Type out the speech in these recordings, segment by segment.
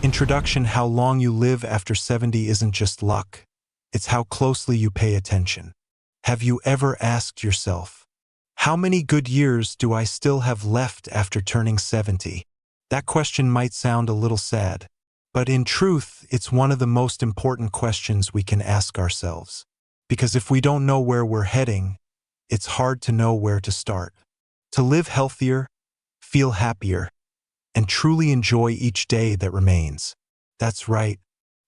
Introduction: how long you live after 70 isn't just luck. It's how closely you pay attention. Have you ever asked yourself, how many good years do I still have left after turning 70? That question might sound a little sad, but in truth, it's one of the most important questions we can ask ourselves. Because if we don't know where we're heading, it's hard to know where to start. To live healthier, feel happier, and truly enjoy each day that remains. That's right.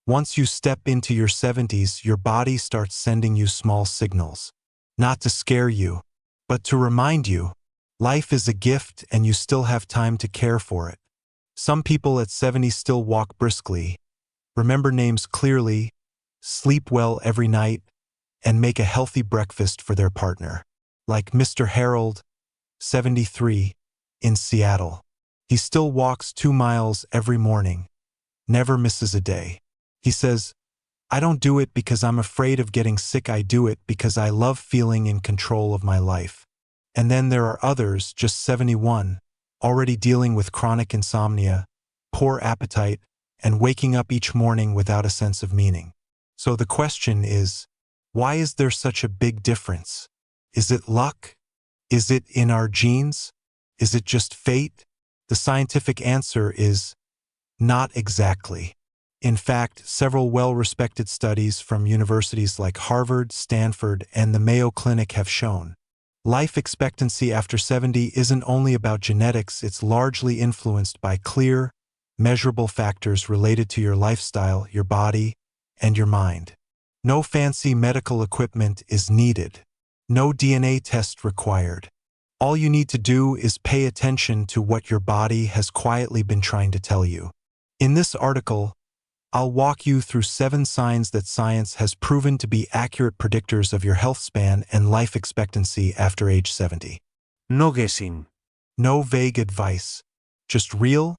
Once you step into your 70s, your body starts sending you small signals. Not to scare you, but to remind you, life is a gift and you still have time to care for it. Some people at 70 still walk briskly, remember names clearly, sleep well every night, and make a healthy breakfast for their partner. Like Mr. Harold, 73, in Seattle. He still walks 2 miles every morning, never misses a day. He says, "I don't do it because I'm afraid of getting sick. I do it because I love feeling in control of my life." And then there are others, just 71, already dealing with chronic insomnia, poor appetite, and waking up each morning without a sense of meaning. So the question is, why is there such a big difference? Is it luck? Is it in our genes? Is it just fate? The scientific answer is not exactly. In fact, several well-respected studies from universities like Harvard, Stanford, and the Mayo Clinic have shown life expectancy after 70 isn't only about genetics. It's largely influenced by clear, measurable factors related to your lifestyle, your body, and your mind. No fancy medical equipment is needed. No DNA test required. All you need to do is pay attention to what your body has quietly been trying to tell you. In this article, I'll walk you through 7 signs that science has proven to be accurate predictors of your health span and life expectancy after age 70. No guessing. No vague advice. Just real,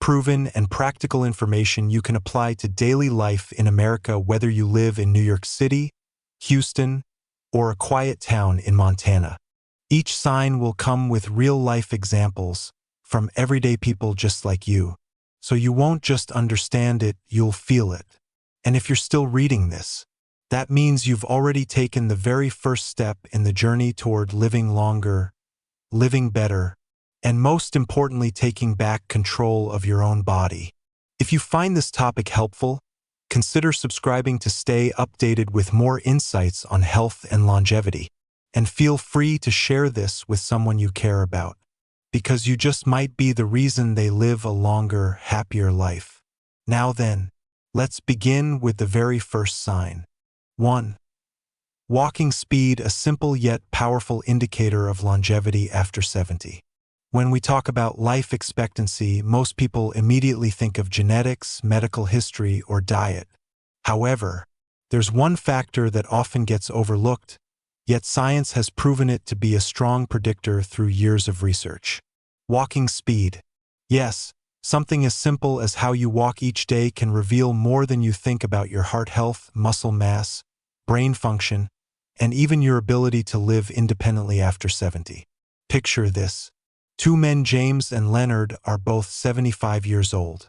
proven, and practical information you can apply to daily life in America, whether you live in New York City, Houston, or a quiet town in Montana. Each sign will come with real-life examples from everyday people just like you. So you won't just understand it, you'll feel it. And if you're still reading this, that means you've already taken the very first step in the journey toward living longer, living better, and most importantly, taking back control of your own body. If you find this topic helpful, consider subscribing to stay updated with more insights on health and longevity. And feel free to share this with someone you care about, because you just might be the reason they live a longer, happier life. Now then, let's begin with the very first sign. 1. Walking speed, a simple yet powerful indicator of longevity after 70. When we talk about life expectancy, most people immediately think of genetics, medical history, or diet. However, there's one factor that often gets overlooked, yet science has proven it to be a strong predictor through years of research. Walking speed. Yes, something as simple as how you walk each day can reveal more than you think about your heart health, muscle mass, brain function, and even your ability to live independently after 70. Picture this. 2 men, James and Leonard, are both 75 years old.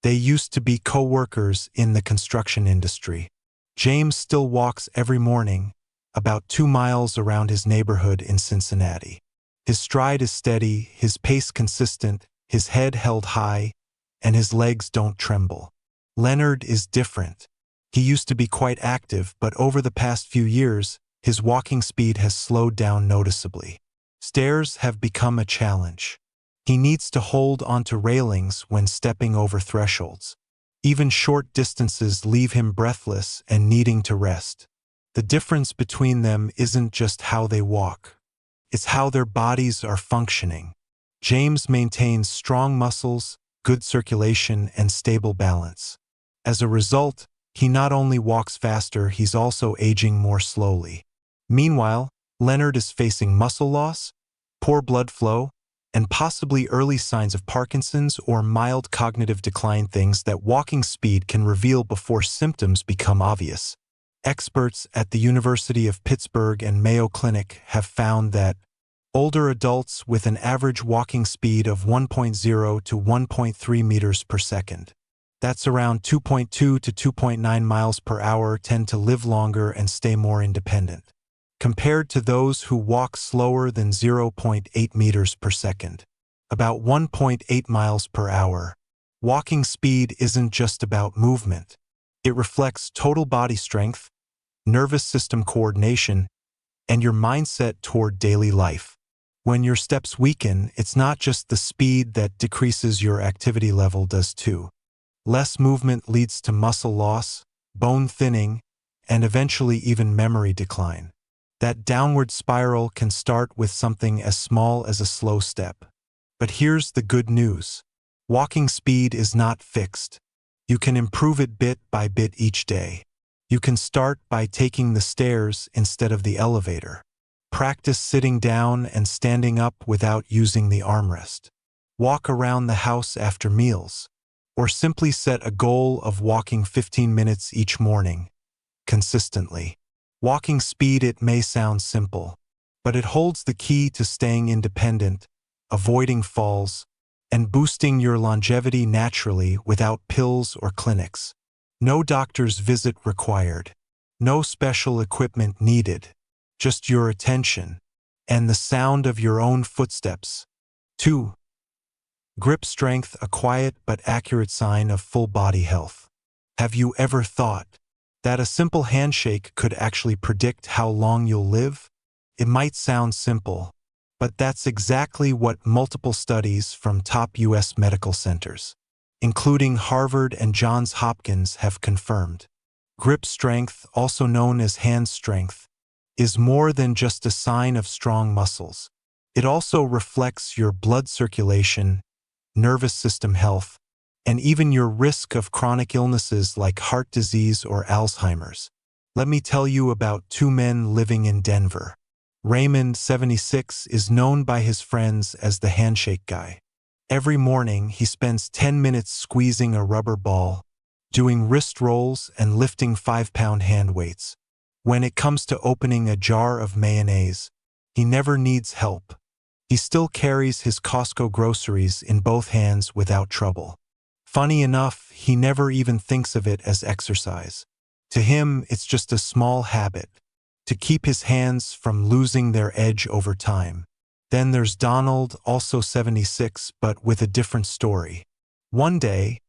They used to be co-workers in the construction industry. James still walks every morning, about 2 miles around his neighborhood in Cincinnati. His stride is steady, his pace consistent, his head held high, and his legs don't tremble. Leonard is different. He used to be quite active, but over the past few years, his walking speed has slowed down noticeably. Stairs have become a challenge. He needs to hold onto railings when stepping over thresholds. Even short distances leave him breathless and needing to rest. The difference between them isn't just how they walk. It's how their bodies are functioning. James maintains strong muscles, good circulation, and stable balance. As a result, he not only walks faster, he's also aging more slowly. Meanwhile, Leonard is facing muscle loss, poor blood flow, and possibly early signs of Parkinson's or mild cognitive decline, things that walking speed can reveal before symptoms become obvious. Experts at the University of Pittsburgh and Mayo Clinic have found that older adults with an average walking speed of 1.0 to 1.3 meters per second That's around 2.2 to 2.9 miles per hour tend to live longer and stay more independent, compared to those who walk slower than 0.8 meters per second, about 1.8 miles per hour. Walking speed isn't just about movement. It reflects total body strength, nervous system coordination, and your mindset toward daily life. When your steps weaken, it's not just the speed that decreases, your activity level does too. Less movement leads to muscle loss, bone thinning, and eventually even memory decline. That downward spiral can start with something as small as a slow step. But here's the good news. Walking speed is not fixed. You can improve it bit by bit each day. You can start by taking the stairs instead of the elevator. Practice sitting down and standing up without using the armrest. Walk around the house after meals. Or simply set a goal of walking 15 minutes each morning, consistently. Walking speed, it may sound simple, but it holds the key to staying independent, avoiding falls, and boosting your longevity naturally without pills or clinics. No doctor's visit required. No special equipment needed. Just your attention and the sound of your own footsteps. 2. Grip strength, a quiet but accurate sign of full body health. Have you ever thought that a simple handshake could actually predict how long you'll live? It might sound simple, but that's exactly what multiple studies from top U.S. medical centers, including Harvard and Johns Hopkins, have confirmed. Grip strength, also known as hand strength, is more than just a sign of strong muscles. It also reflects your blood circulation, nervous system health, and even your risk of chronic illnesses like heart disease or Alzheimer's. Let me tell you about two men living in Denver. Raymond, 76, is known by his friends as the handshake guy. Every morning, he spends 10 minutes squeezing a rubber ball, doing wrist rolls, and lifting 5-pound hand weights. When it comes to opening a jar of mayonnaise, he never needs help. He still carries his Costco groceries in both hands without trouble. Funny enough, he never even thinks of it as exercise. To him, it's just a small habit, to keep his hands from losing their edge over time. Then there's Donald, also 76, but with a different story. One day,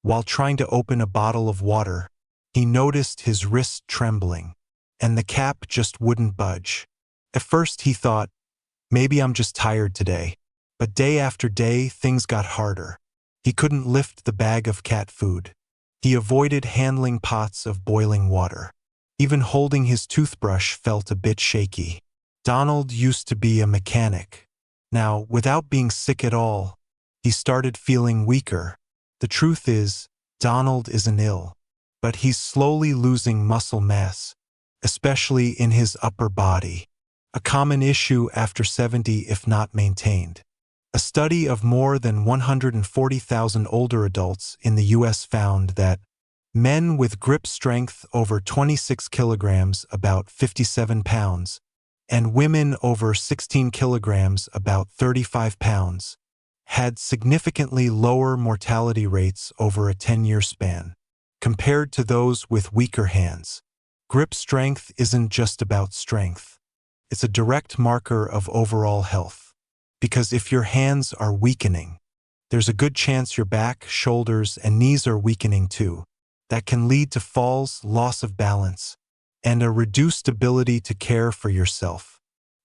while trying to open a bottle of water, he noticed his wrist trembling, and the cap just wouldn't budge. At first he thought, maybe I'm just tired today. But day after day, things got harder. He couldn't lift the bag of cat food. He avoided handling pots of boiling water. Even holding his toothbrush felt a bit shaky. Donald used to be a mechanic. Now, without being sick at all, he started feeling weaker. The truth is, Donald isn't ill, but he's slowly losing muscle mass, especially in his upper body. A common issue after 70 if not maintained. A study of more than 140,000 older adults in the U.S. found that men with grip strength over 26 kilograms, about 57 pounds, and women over 16 kilograms, about 35 pounds, had significantly lower mortality rates over a 10-year span, compared to those with weaker hands. Grip strength isn't just about strength. It's a direct marker of overall health. Because if your hands are weakening, there's a good chance your back, shoulders, and knees are weakening too. That can lead to falls, loss of balance, and a reduced ability to care for yourself.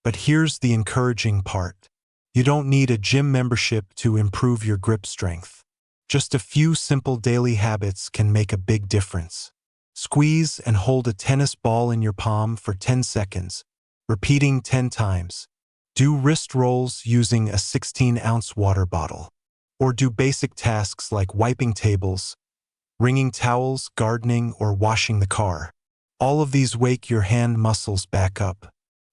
But here's the encouraging part. You don't need a gym membership to improve your grip strength. Just a few simple daily habits can make a big difference. Squeeze and hold a tennis ball in your palm for 10 seconds, repeating 10 times. Do wrist rolls using a 16-ounce water bottle. Or do basic tasks like wiping tables, wringing towels, gardening, or washing the car. All of these wake your hand muscles back up.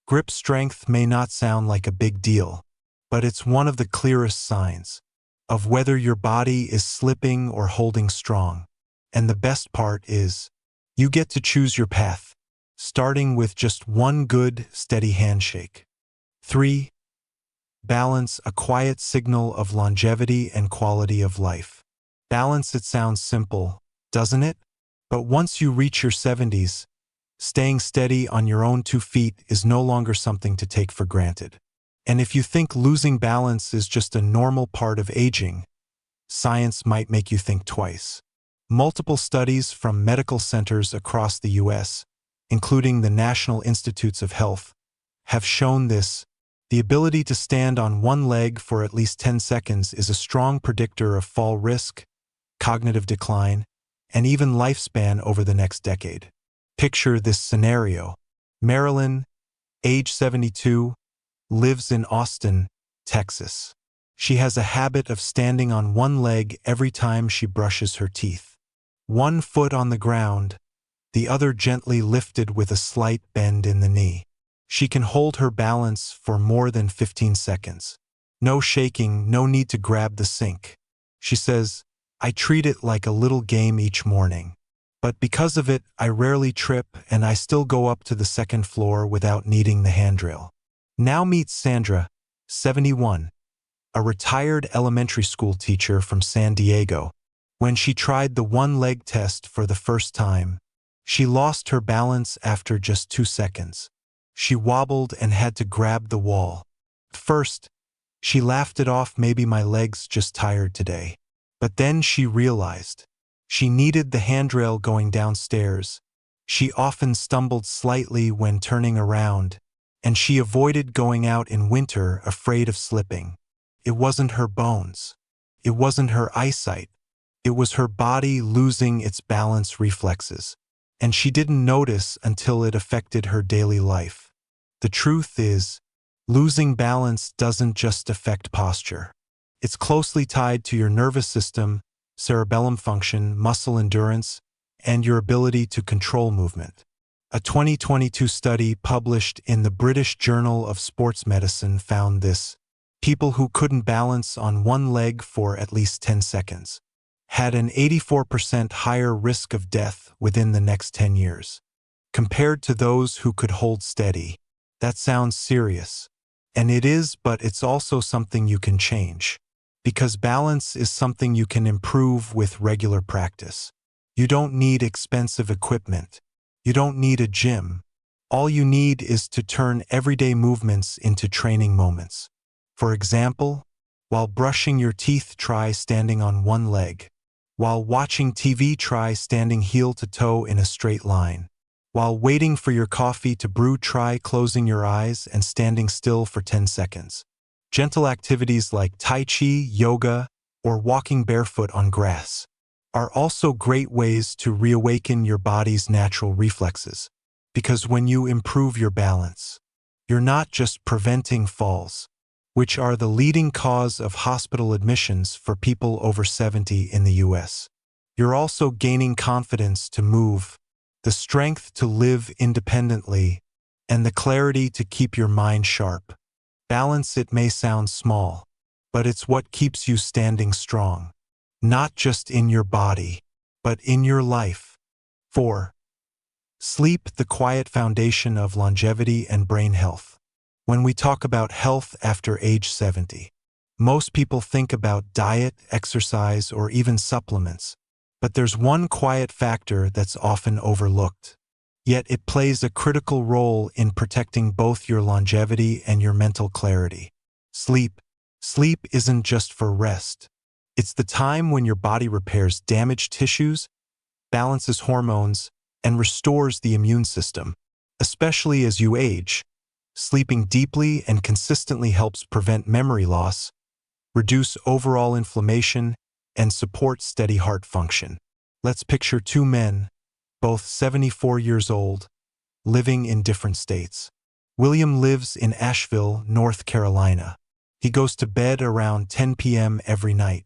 Grip strength may not sound like a big deal, but it's one of the clearest signs of whether your body is slipping or holding strong. And the best part is, you get to choose your path, starting with just one good, steady handshake. 3. Balance, a quiet signal of longevity and quality of life. Balance, it sounds simple, doesn't it? But once you reach your 70s, staying steady on your own 2 feet is no longer something to take for granted. And if you think losing balance is just a normal part of aging, science might make you think twice. Multiple studies from medical centers across the U.S., including the National Institutes of Health, have shown this. The ability to stand on one leg for at least 10 seconds is a strong predictor of fall risk, cognitive decline, and even lifespan over the next decade. Picture this scenario. Marilyn, age 72, lives in Austin, Texas. She has a habit of standing on one leg every time she brushes her teeth. One foot on the ground, the other gently lifted with a slight bend in the knee. She can hold her balance for more than 15 seconds. No shaking, no need to grab the sink. She says, "I treat it like a little game each morning. But because of it, I rarely trip and I still go up to the second floor without needing the handrail." Now meet Sandra, 71, a retired elementary school teacher from San Diego. When she tried the one-leg test for the first time, she lost her balance after just 2 seconds. She wobbled and had to grab the wall. First, she laughed it off, maybe my leg's just tired today. But then she realized she needed the handrail going downstairs. She often stumbled slightly when turning around, and she avoided going out in winter afraid of slipping. It wasn't her bones. It wasn't her eyesight. It was her body losing its balance reflexes, and she didn't notice until it affected her daily life. The truth is, losing balance doesn't just affect posture. It's closely tied to your nervous system, cerebellum function, muscle endurance, and your ability to control movement. A 2022 study published in the British Journal of Sports Medicine found this. People who couldn't balance on one leg for at least 10 seconds had an 84% higher risk of death within the next 10 years, compared to those who could hold steady. That sounds serious. And it is, but it's also something you can change. Because balance is something you can improve with regular practice. You don't need expensive equipment. You don't need a gym. All you need is to turn everyday movements into training moments. For example, while brushing your teeth, try standing on one leg. While watching TV, try standing heel to toe in a straight line. While waiting for your coffee to brew, try closing your eyes and standing still for 10 seconds. Gentle activities like Tai Chi, yoga, or walking barefoot on grass are also great ways to reawaken your body's natural reflexes. Because when you improve your balance, you're not just preventing falls, which are the leading cause of hospital admissions for people over 70 in the US. You're also gaining confidence to move, the strength to live independently, and the clarity to keep your mind sharp. Balance, it may sound small, but it's what keeps you standing strong, not just in your body, but in your life. 4. Sleep, the quiet foundation of longevity and brain health. When we talk about health after age 70, most people think about diet, exercise, or even supplements. But there's one quiet factor that's often overlooked. Yet it plays a critical role in protecting both your longevity and your mental clarity. Sleep. Sleep isn't just for rest. It's the time when your body repairs damaged tissues, balances hormones, and restores the immune system. Especially as you age, sleeping deeply and consistently helps prevent memory loss, reduce overall inflammation, and support steady heart function. Let's picture two men, both 74 years old, living in different states. William lives in Asheville, North Carolina. He goes to bed around 10 p.m. every night.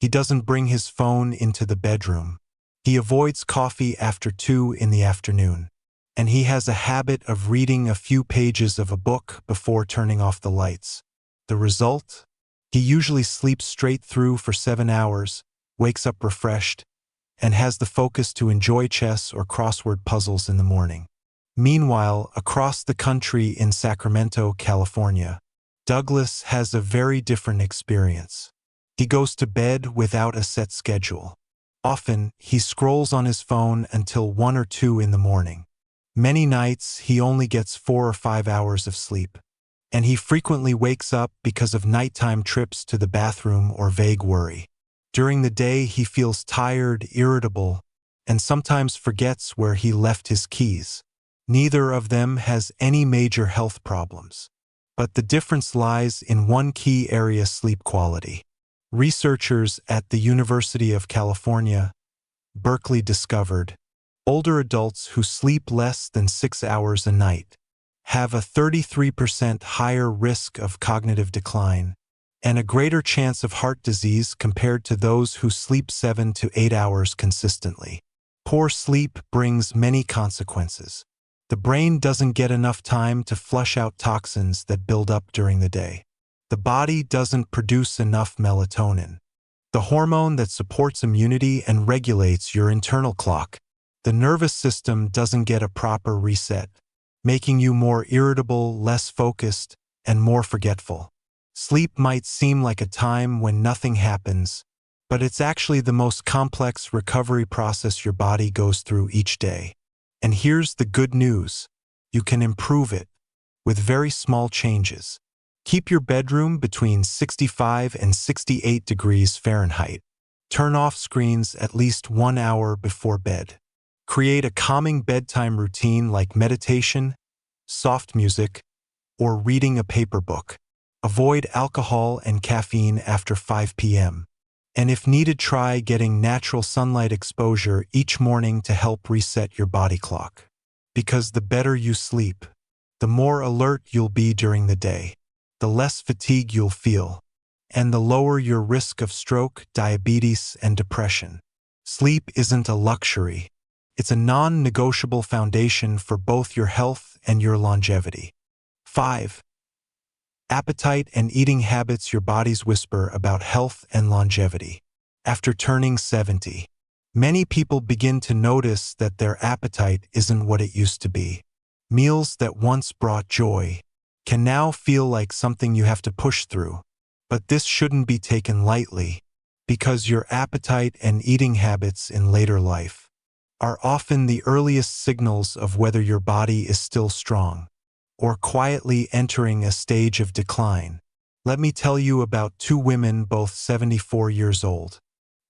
He doesn't bring his phone into the bedroom. He avoids coffee after 2 in the afternoon. And he has a habit of reading a few pages of a book before turning off the lights. The result? He usually sleeps straight through for 7 hours, wakes up refreshed, and has the focus to enjoy chess or crossword puzzles in the morning. Meanwhile, across the country in Sacramento, California, Douglas has a very different experience. He goes to bed without a set schedule. Often, he scrolls on his phone until 1 or 2 in the morning. Many nights, he only gets 4 or 5 hours of sleep. And he frequently wakes up because of nighttime trips to the bathroom or vague worry. During the day, he feels tired, irritable, and sometimes forgets where he left his keys. Neither of them has any major health problems. But the difference lies in one key area: sleep quality. Researchers at the University of California, Berkeley discovered older adults who sleep less than 6 hours a night have a 33% higher risk of cognitive decline and a greater chance of heart disease compared to those who sleep 7 to 8 hours consistently. Poor sleep brings many consequences. The brain doesn't get enough time to flush out toxins that build up during the day. The body doesn't produce enough melatonin, the hormone that supports immunity and regulates your internal clock. The nervous system doesn't get a proper reset, making you more irritable, less focused, and more forgetful. Sleep might seem like a time when nothing happens, but it's actually the most complex recovery process your body goes through each day. And here's the good news: you can improve it with very small changes. Keep your bedroom between 65 and 68 degrees Fahrenheit. Turn off screens at least 1 hour before bed. Create a calming bedtime routine like meditation, soft music, or reading a paper book. Avoid alcohol and caffeine after 5 p.m. And if needed, try getting natural sunlight exposure each morning to help reset your body clock. Because the better you sleep, the more alert you'll be during the day, the less fatigue you'll feel, and the lower your risk of stroke, diabetes, and depression. Sleep isn't a luxury. It's a non-negotiable foundation for both your health and your longevity. 5. Appetite and eating habits. Your body's whisper about health and longevity. After turning 70, many people begin to notice that their appetite isn't what it used to be. Meals that once brought joy can now feel like something you have to push through. But this shouldn't be taken lightly, because your appetite and eating habits in later life are often the earliest signals of whether your body is still strong or quietly entering a stage of decline. Let me tell you about 2 women, both 74 years old.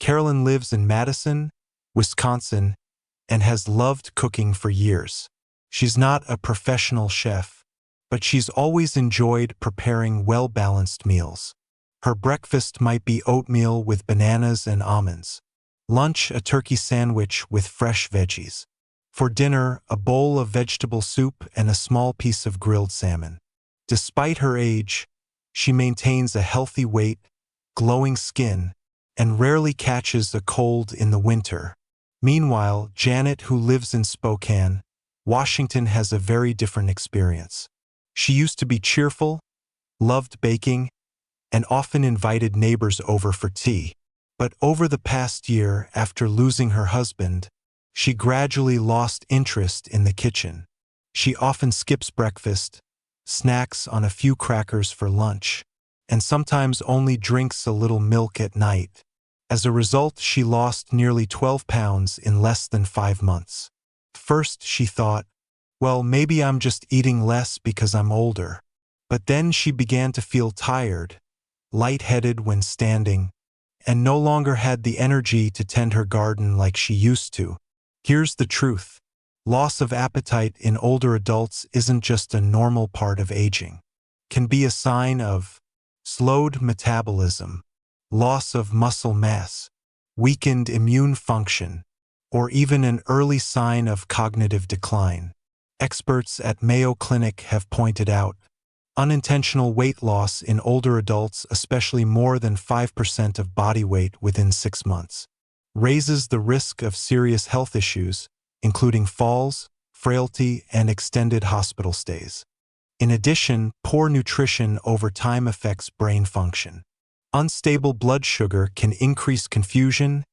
Carolyn lives in Madison, Wisconsin, and has loved cooking for years. She's not a professional chef, but she's always enjoyed preparing well-balanced meals. Her breakfast might be oatmeal with bananas and almonds. Lunch, a turkey sandwich with fresh veggies. For dinner, a bowl of vegetable soup and a small piece of grilled salmon. Despite her age, she maintains a healthy weight, glowing skin, and rarely catches a cold in the winter. Meanwhile, Janet, who lives in Spokane, Washington, has a very different experience. She used to be cheerful, loved baking, and often invited neighbors over for tea. But over the past year, after losing her husband, she gradually lost interest in the kitchen. She often skips breakfast, snacks on a few crackers for lunch, and sometimes only drinks a little milk at night. As a result, she lost nearly 12 pounds in less than 5 months. First, she thought, well, maybe I'm just eating less because I'm older. But then she began to feel tired, lightheaded when standing, and no longer had the energy to tend her garden like she used to. Here's the truth: loss of appetite in older adults isn't just a normal part of aging. It can be a sign of slowed metabolism, loss of muscle mass, weakened immune function, or even an early sign of cognitive decline. Experts at Mayo Clinic have pointed out unintentional weight loss in older adults, especially more than 5% of body weight within 6 months, raises the risk of serious health issues, including falls, frailty, and extended hospital stays. In addition, poor nutrition over time affects brain function. Unstable blood sugar can increase confusion,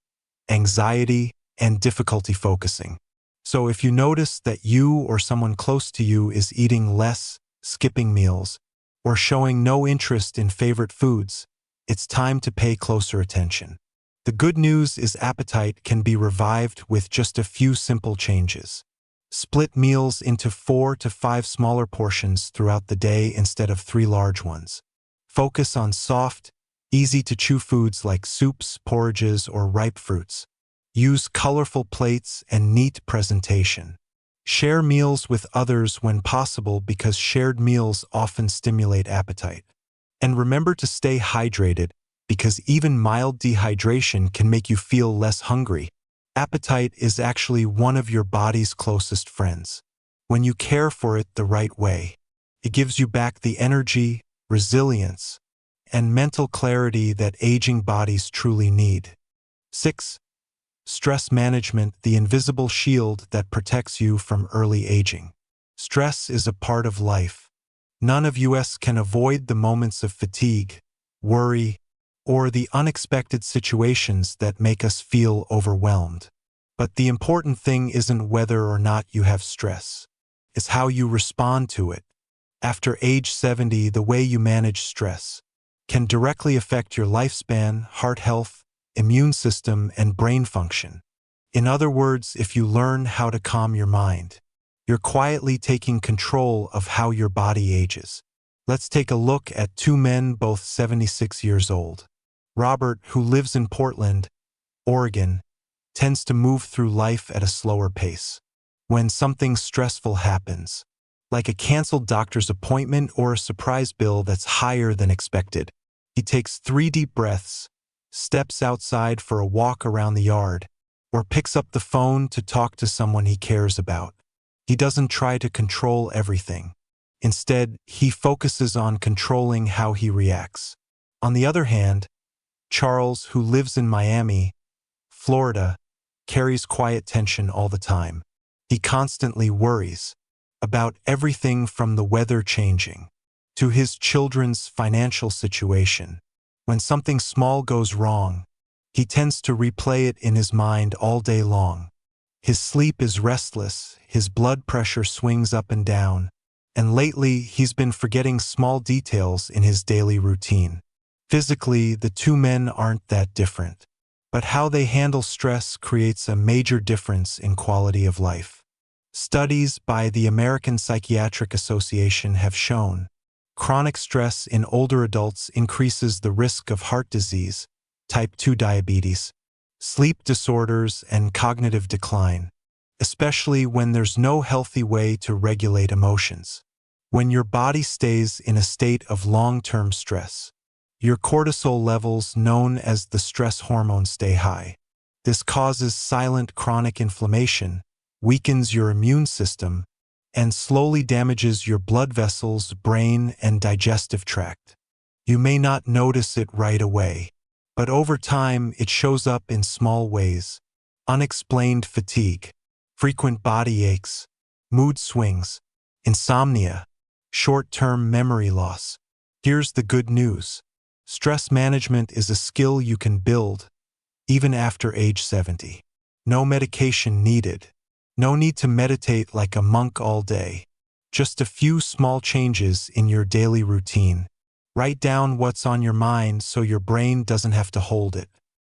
anxiety, and difficulty focusing. So if you notice that you or someone close to you is eating less, skipping meals, or showing no interest in favorite foods, it's time to pay closer attention. The good news is appetite can be revived with just a few simple changes. Split meals into 4 to 5 smaller portions throughout the day instead of 3 large ones. Focus on soft, easy-to-chew foods like soups, porridges, or ripe fruits. Use colorful plates and neat presentation. Share meals with others when possible because shared meals often stimulate appetite. And remember to stay hydrated because even mild dehydration can make you feel less hungry. Appetite is actually one of your body's closest friends. When you care for it the right way, it gives you back the energy, resilience, and mental clarity that aging bodies truly need. 6. Stress management, the invisible shield that protects you from early aging. Stress is a part of life. None of us can avoid the moments of fatigue, worry, or the unexpected situations that make us feel overwhelmed. But the important thing isn't whether or not you have stress. It's how you respond to it. After age 70, the way you manage stress can directly affect your lifespan, heart health, immune system, and brain function. In other words, if you learn how to calm your mind, you're quietly taking control of how your body ages. Let's take a look at 2 men, both 76 years old. Robert, who lives in Portland, Oregon, tends to move through life at a slower pace. When something stressful happens, like a canceled doctor's appointment or a surprise bill that's higher than expected, he takes 3 deep breaths, steps outside for a walk around the yard, or picks up the phone to talk to someone he cares about. He doesn't try to control everything. Instead, he focuses on controlling how he reacts. On the other hand, Charles, who lives in Miami, Florida, carries quiet tension all the time. He constantly worries about everything from the weather changing to his children's financial situation. When something small goes wrong, he tends to replay it in his mind all day long. His sleep is restless, his blood pressure swings up and down, and lately he's been forgetting small details in his daily routine. Physically, the 2 men aren't that different, but how they handle stress creates a major difference in quality of life. Studies by the American Psychiatric Association have shown chronic stress in older adults increases the risk of heart disease, type 2 diabetes, sleep disorders, and cognitive decline, especially when there's no healthy way to regulate emotions. When your body stays in a state of long-term stress, your cortisol levels, known as the stress hormone, stay high. This causes silent chronic inflammation, weakens your immune system, and slowly damages your blood vessels, brain, and digestive tract. You may not notice it right away, but over time it shows up in small ways. Unexplained fatigue, frequent body aches, mood swings, insomnia, short-term memory loss. Here's the good news. Stress management is a skill you can build, even after age 70. No medication needed. No need to meditate like a monk all day. Just a few small changes in your daily routine. Write down what's on your mind so your brain doesn't have to hold it.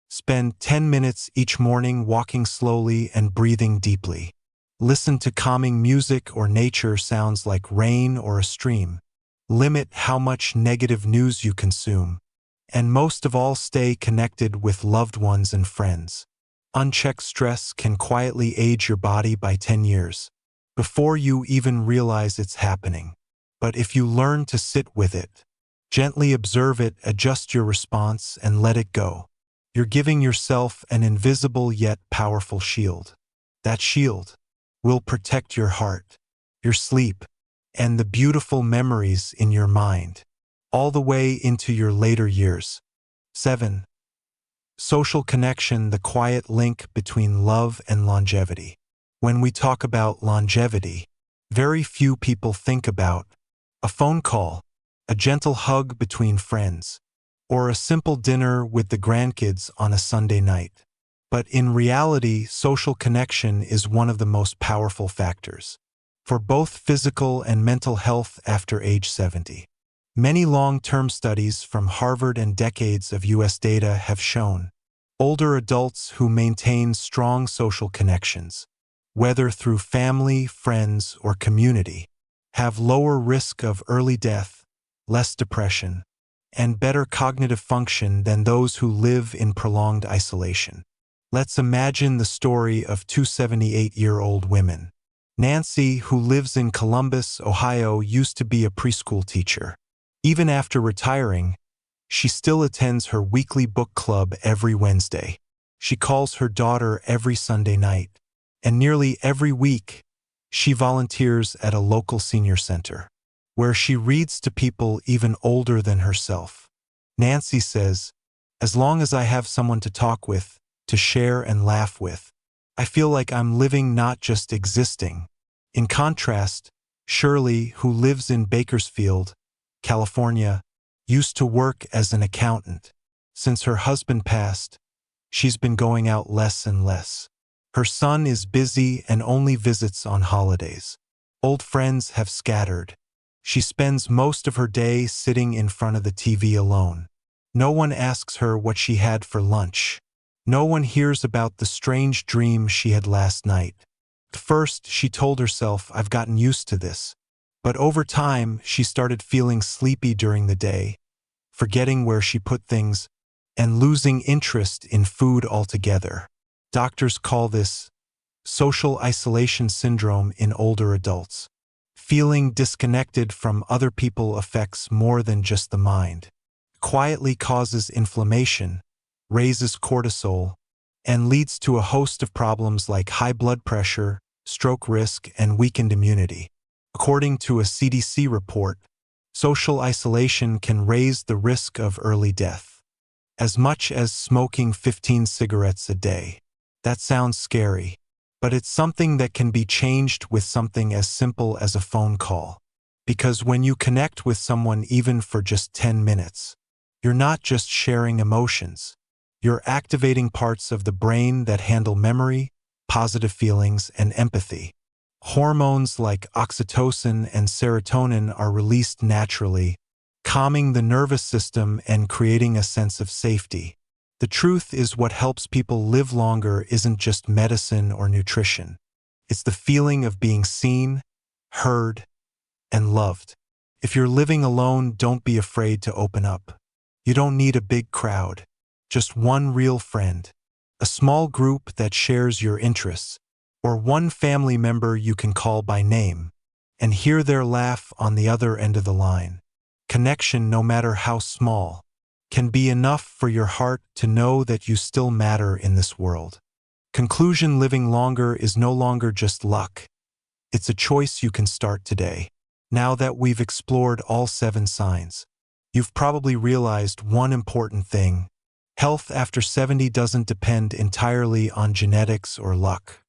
Spend 10 minutes each morning walking slowly and breathing deeply. Listen to calming music or nature sounds like rain or a stream. Limit how much negative news you consume. And most of all, stay connected with loved ones and friends. Unchecked stress can quietly age your body by 10 years, before you even realize it's happening. But if you learn to sit with it, gently observe it, adjust your response, and let it go, you're giving yourself an invisible yet powerful shield. That shield will protect your heart, your sleep, and the beautiful memories in your mind, all the way into your later years. 7. Social connection, the quiet link between love and longevity. When we talk about longevity, very few people think about a phone call, a gentle hug between friends, or a simple dinner with the grandkids on a Sunday night. But in reality, social connection is one of the most powerful factors for both physical and mental health after age 70. Many long-term studies from Harvard and decades of U.S. data have shown older adults who maintain strong social connections, whether through family, friends, or community, have lower risk of early death, less depression, and better cognitive function than those who live in prolonged isolation. Let's imagine the story of two 78-year-old women. Nancy, who lives in Columbus, Ohio, used to be a preschool teacher. Even after retiring, she still attends her weekly book club every Wednesday. She calls her daughter every Sunday night, and nearly every week, she volunteers at a local senior center, where she reads to people even older than herself. Nancy says, "As long as I have someone to talk with, to share and laugh with, I feel like I'm living, not just existing." In contrast, Shirley, who lives in Bakersfield, California, used to work as an accountant. Since her husband passed, she's been going out less and less. Her son is busy and only visits on holidays. Old friends have scattered. She spends most of her day sitting in front of the TV alone. No one asks her what she had for lunch. No one hears about the strange dream she had last night. At first, she told herself, "I've gotten used to this." But over time, she started feeling sleepy during the day, forgetting where she put things, and losing interest in food altogether. Doctors call this social isolation syndrome in older adults. Feeling disconnected from other people affects more than just the mind. It quietly causes inflammation, raises cortisol, and leads to a host of problems like high blood pressure, stroke risk, and weakened immunity. According to a CDC report, social isolation can raise the risk of early death, as much as smoking 15 cigarettes a day. That sounds scary, but it's something that can be changed with something as simple as a phone call. Because when you connect with someone even for just 10 minutes, you're not just sharing emotions. You're activating parts of the brain that handle memory, positive feelings, and empathy. Hormones like oxytocin and serotonin are released naturally, calming the nervous system and creating a sense of safety. The truth is, what helps people live longer isn't just medicine or nutrition. It's the feeling of being seen, heard, and loved. If you're living alone, don't be afraid to open up. You don't need a big crowd, just one real friend, a small group that shares your interests, or one family member you can call by name and hear their laugh on the other end of the line. Connection, no matter how small, can be enough for your heart to know that you still matter in this world. Conclusion: living longer is no longer just luck. It's a choice you can start today. Now that we've explored all 7 signs, you've probably realized one important thing. Health after 70 doesn't depend entirely on genetics or luck.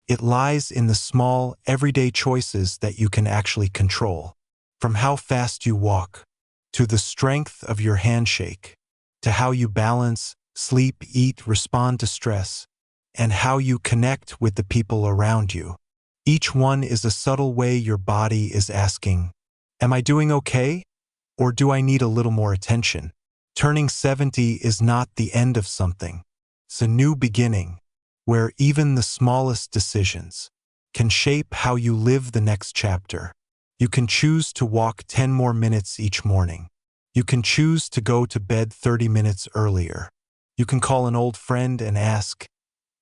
It lies in the small, everyday choices that you can actually control. From how fast you walk, to the strength of your handshake, to how you balance, sleep, eat, respond to stress, and how you connect with the people around you. Each one is a subtle way your body is asking, "Am I doing okay? Or do I need a little more attention?" Turning 70 is not the end of something. It's a new beginning, where even the smallest decisions can shape how you live the next chapter. You can choose to walk 10 more minutes each morning. You can choose to go to bed 30 minutes earlier. You can call an old friend and ask,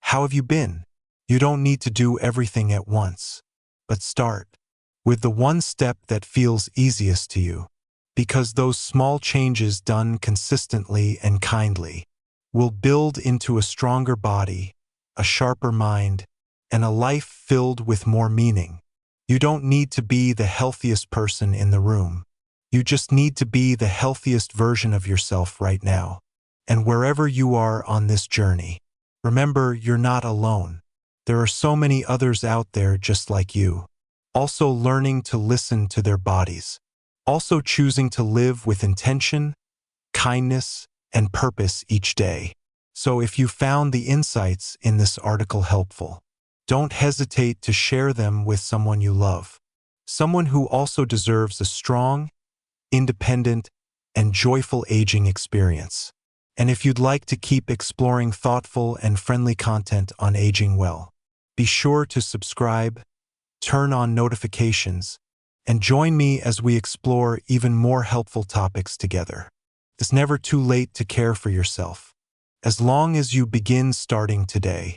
"How have you been?" You don't need to do everything at once, but start with the one step that feels easiest to you, because those small changes done consistently and kindly will build into a stronger body, a sharper mind, and a life filled with more meaning. You don't need to be the healthiest person in the room. You just need to be the healthiest version of yourself right now. And wherever you are on this journey, remember, you're not alone. There are so many others out there just like you, also learning to listen to their bodies, also choosing to live with intention, kindness, and purpose each day. So if you found the insights in this article helpful, don't hesitate to share them with someone you love, someone who also deserves a strong, independent, and joyful aging experience. And if you'd like to keep exploring thoughtful and friendly content on aging well, be sure to subscribe, turn on notifications, and join me as we explore even more helpful topics together. It's never too late to care for yourself, as long as you begin starting today.